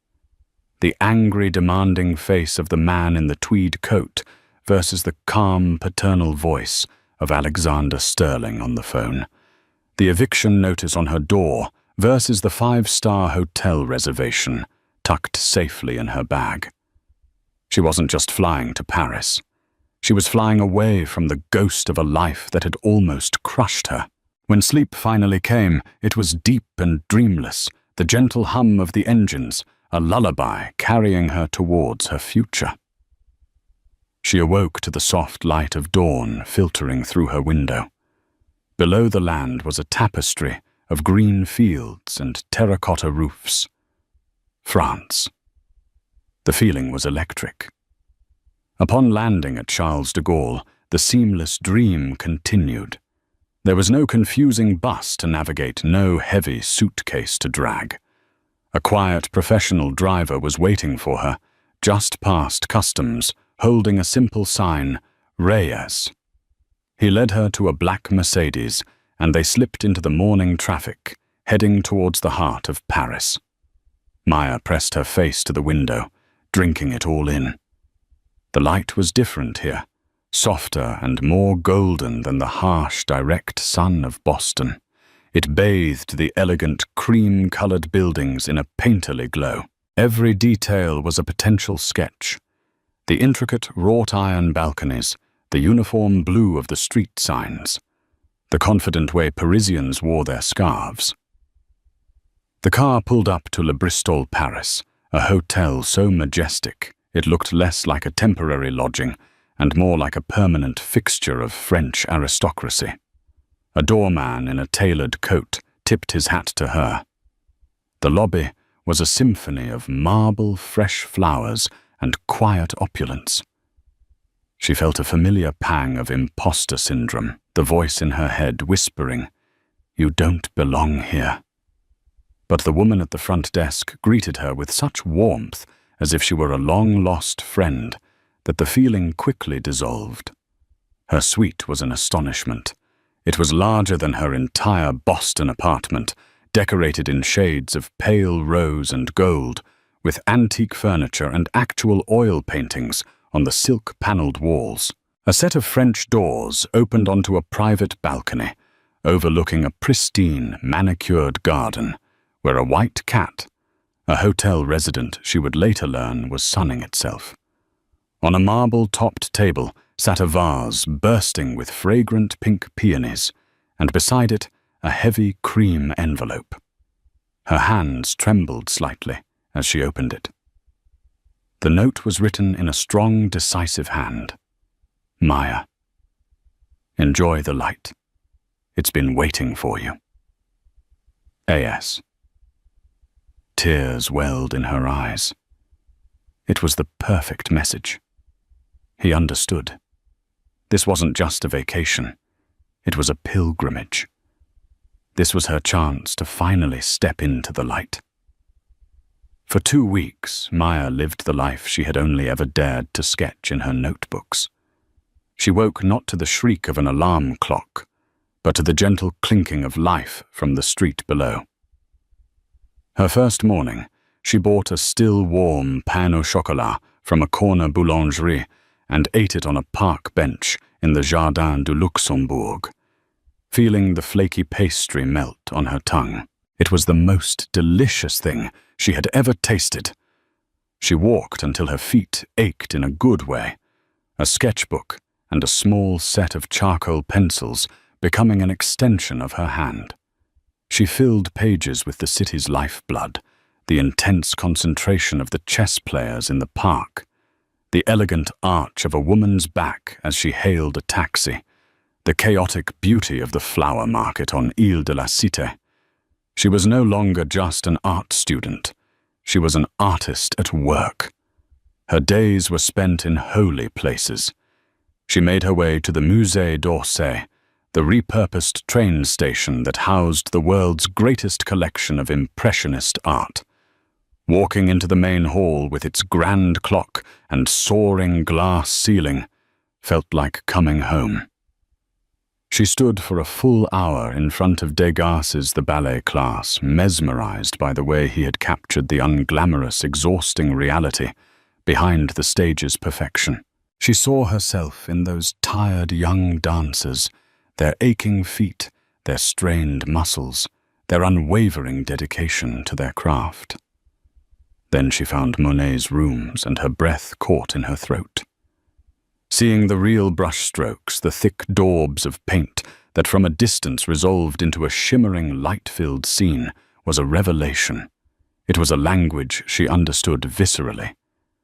The angry, demanding face of the man in the tweed coat versus the calm, paternal voice of Alexander Sterling on the phone. The eviction notice on her door versus the 5-star hotel reservation tucked safely in her bag. She wasn't just flying to Paris. She was flying away from the ghost of a life that had almost crushed her. When sleep finally came, it was deep and dreamless, the gentle hum of the engines, a lullaby carrying her towards her future. She awoke to the soft light of dawn filtering through her window. Below the land was a tapestry of green fields and terracotta roofs. France. The feeling was electric. Upon landing at Charles de Gaulle, the seamless dream continued. There was no confusing bus to navigate, no heavy suitcase to drag. A quiet professional driver was waiting for her, just past customs, holding a simple sign, Reyes. He led her to a black Mercedes, and they slipped into the morning traffic, heading towards the heart of Paris. Maya pressed her face to the window, drinking it all in. The light was different here, softer and more golden than the harsh, direct sun of Boston. It bathed the elegant, cream-colored buildings in a painterly glow. Every detail was a potential sketch. The intricate wrought-iron balconies, the uniform blue of the street signs, the confident way Parisians wore their scarves. The car pulled up to Le Bristol, Paris, a hotel so majestic it looked less like a temporary lodging and more like a permanent fixture of French aristocracy. A doorman in a tailored coat tipped his hat to her. The lobby was a symphony of marble, fresh flowers, and quiet opulence. She felt a familiar pang of imposter syndrome, the voice in her head whispering, "You don't belong here." But the woman at the front desk greeted her with such warmth, as if she were a long-lost friend, that the feeling quickly dissolved. Her suite was an astonishment. It was larger than her entire Boston apartment, decorated in shades of pale rose and gold, with antique furniture and actual oil paintings on the silk-paneled walls. A set of French doors opened onto a private balcony, overlooking a pristine, manicured garden, where a white cat, a hotel resident she would later learn was sunning itself. On a marble-topped table sat a vase bursting with fragrant pink peonies, and beside it a heavy cream envelope. Her hands trembled slightly as she opened it. The note was written in a strong, decisive hand. Maya, enjoy the light. It's been waiting for you. A.S. Tears welled in her eyes. It was the perfect message. He understood. This wasn't just a vacation. It was a pilgrimage. This was her chance to finally step into the light. For 2 weeks, Maya lived the life she had only ever dared to sketch in her notebooks. She woke not to the shriek of an alarm clock, but to the gentle clinking of life from the street below. Her first morning, she bought a still warm pain au chocolat from a corner boulangerie and ate it on a park bench in the Jardin du Luxembourg, feeling the flaky pastry melt on her tongue. It was the most delicious thing she had ever tasted. She walked until her feet ached in a good way, a sketchbook and a small set of charcoal pencils becoming an extension of her hand. She filled pages with the city's lifeblood, the intense concentration of the chess players in the park, the elegant arch of a woman's back as she hailed a taxi, the chaotic beauty of the flower market on Ile de la Cité. She was no longer just an art student. She was an artist at work. Her days were spent in holy places. She made her way to the Musée d'Orsay, the repurposed train station that housed the world's greatest collection of Impressionist art. Walking into the main hall with its grand clock and soaring glass ceiling felt like coming home. She stood for a full hour in front of Degas's The Ballet Class, mesmerized by the way he had captured the unglamorous, exhausting reality behind the stage's perfection. She saw herself in those tired young dancers, their aching feet, their strained muscles, their unwavering dedication to their craft. Then she found Monet's rooms and her breath caught in her throat. Seeing the real brushstrokes, the thick daubs of paint that from a distance resolved into a shimmering, light-filled scene, was a revelation. It was a language she understood viscerally.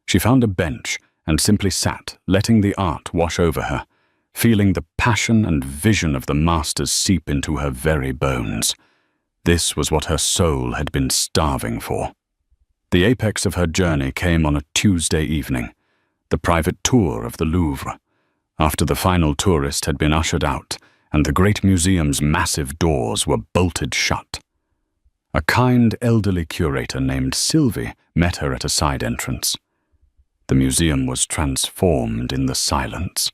She found a bench and simply sat, letting the art wash over her, feeling the passion and vision of the masters seep into her very bones. This was what her soul had been starving for. The apex of her journey came on a Tuesday evening, the private tour of the Louvre, after the final tourist had been ushered out and the great museum's massive doors were bolted shut. A kind elderly curator named Sylvie met her at a side entrance. The museum was transformed in the silence.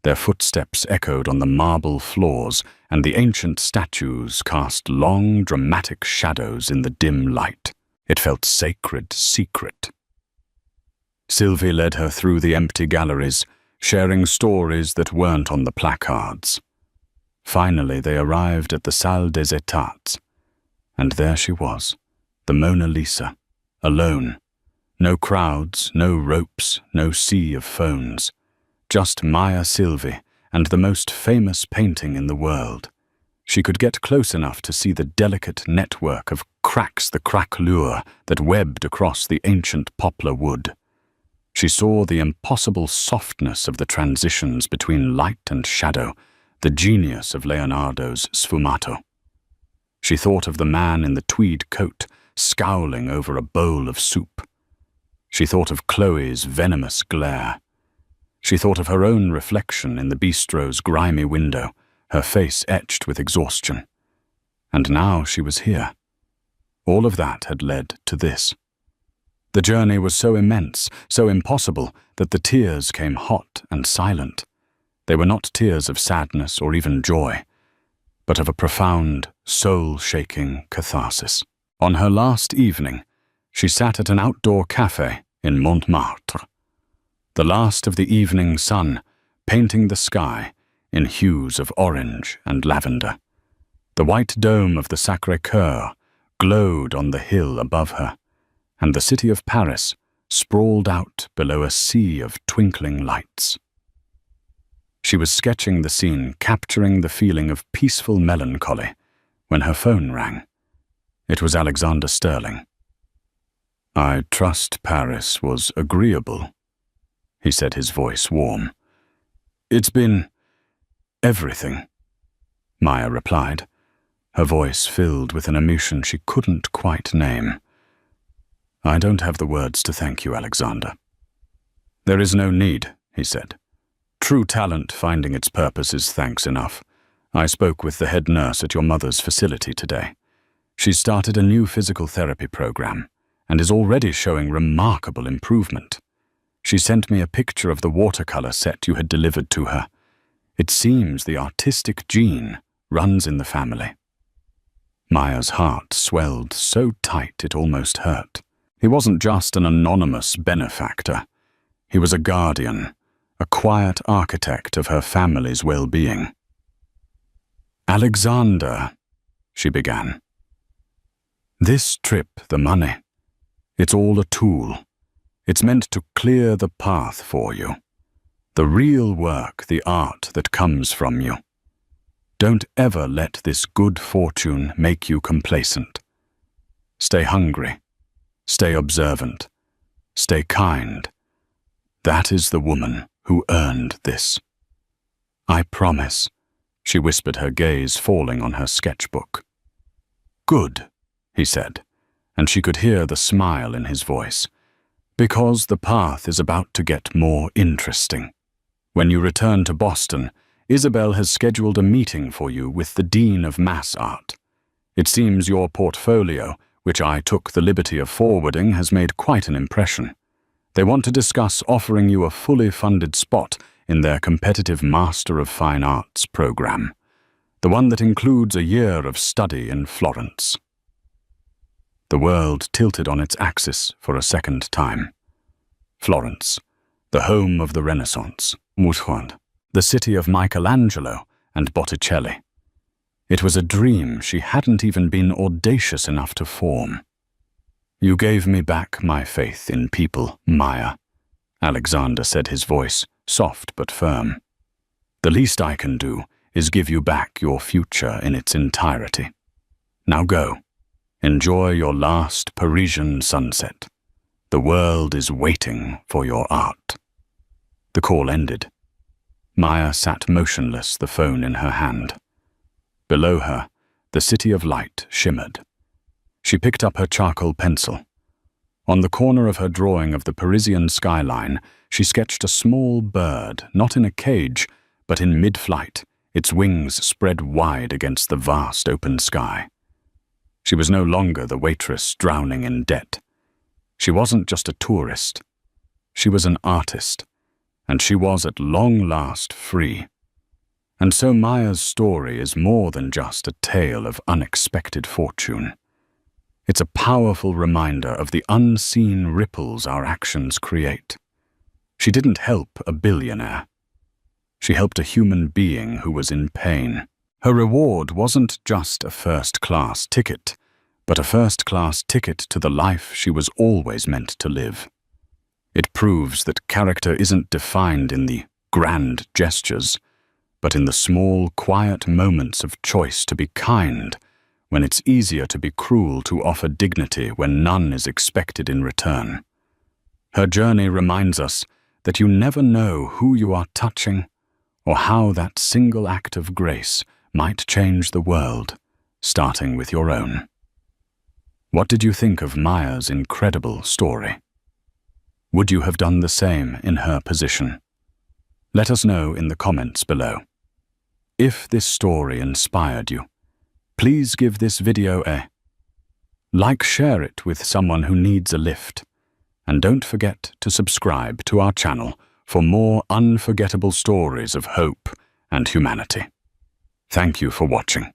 Their footsteps echoed on the marble floors, and the ancient statues cast long, dramatic shadows in the dim light. It felt sacred, secret. Sylvie led her through the empty galleries, sharing stories that weren't on the placards. Finally, they arrived at the Salle des États, and there she was, the Mona Lisa, alone. No crowds, no ropes, no sea of phones. Just Maya Sylvie and the most famous painting in the world. She could get close enough to see the delicate network of cracks the craquelure that webbed across the ancient poplar wood. She saw the impossible softness of the transitions between light and shadow, the genius of Leonardo's sfumato. She thought of the man in the tweed coat, scowling over a bowl of soup. She thought of Chloe's venomous glare. She thought of her own reflection in the bistro's grimy window, her face etched with exhaustion. And now she was here. All of that had led to this. The journey was so immense, so impossible, that the tears came hot and silent. They were not tears of sadness or even joy, but of a profound, soul-shaking catharsis. On her last evening, she sat at an outdoor cafe in Montmartre. The last of the evening sun, painting the sky in hues of orange and lavender. The white dome of the Sacré-Cœur glowed on the hill above her, and the city of Paris sprawled out below a sea of twinkling lights. She was sketching the scene, capturing the feeling of peaceful melancholy, when her phone rang. It was Alexander Sterling. "I trust Paris was agreeable," he said, his voice warm. "It's been everything," Maya replied, her voice filled with an emotion she couldn't quite name. "I don't have the words to thank you, Alexander." "There is no need," he said. "True talent finding its purpose is thanks enough. I spoke with the head nurse at your mother's facility today. She's started a new physical therapy program and is already showing remarkable improvement. She sent me a picture of the watercolor set you had delivered to her. It seems the artistic gene runs in the family." Maya's heart swelled so tight it almost hurt. He wasn't just an anonymous benefactor. He was a guardian, a quiet architect of her family's well-being. "Alexander," she began. "This trip, the money, it's all a tool. It's meant to clear the path for you. The real work, the art that comes from you. Don't ever let this good fortune make you complacent. Stay hungry, stay observant, stay kind. That is the woman who earned this. I promise," she whispered, her gaze falling on her sketchbook. "Good," he said, and she could hear the smile in his voice, "because the path is about to get more interesting. When you return to Boston, Isabel has scheduled a meeting for you with the Dean of Mass Art. It seems your portfolio, which I took the liberty of forwarding, has made quite an impression. They want to discuss offering you a fully funded spot in their competitive Master of Fine Arts program, the one that includes a year of study in Florence." The world tilted on its axis for a second time. Florence, the home of the Renaissance, the city of Michelangelo and Botticelli. It was a dream she hadn't even been audacious enough to form. "You gave me back my faith in people, Maya," Alexander said, his voice soft but firm. "The least I can do is give you back your future in its entirety. Now go. Enjoy your last Parisian sunset. The world is waiting for your art." The call ended. Maya sat motionless, the phone in her hand. Below her, the city of light shimmered. She picked up her charcoal pencil. On the corner of her drawing of the Parisian skyline, she sketched a small bird, not in a cage, but in mid-flight, its wings spread wide against the vast open sky. She was no longer the waitress drowning in debt. She wasn't just a tourist. She was an artist, and she was at long last free. And so Maya's story is more than just a tale of unexpected fortune. It's a powerful reminder of the unseen ripples our actions create. She didn't help a billionaire. She helped a human being who was in pain. Her reward wasn't just a first-class ticket, but a first-class ticket to the life she was always meant to live. It proves that character isn't defined in the grand gestures, but in the small, quiet moments of choice to be kind, when it's easier to be cruel, to offer dignity when none is expected in return. Her journey reminds us that you never know who you are touching or how that single act of grace might change the world, starting with your own. What did you think of Maya's incredible story? Would you have done the same in her position? Let us know in the comments below. If this story inspired you, please give this video a like, share it with someone who needs a lift, and don't forget to subscribe to our channel for more unforgettable stories of hope and humanity. Thank you for watching.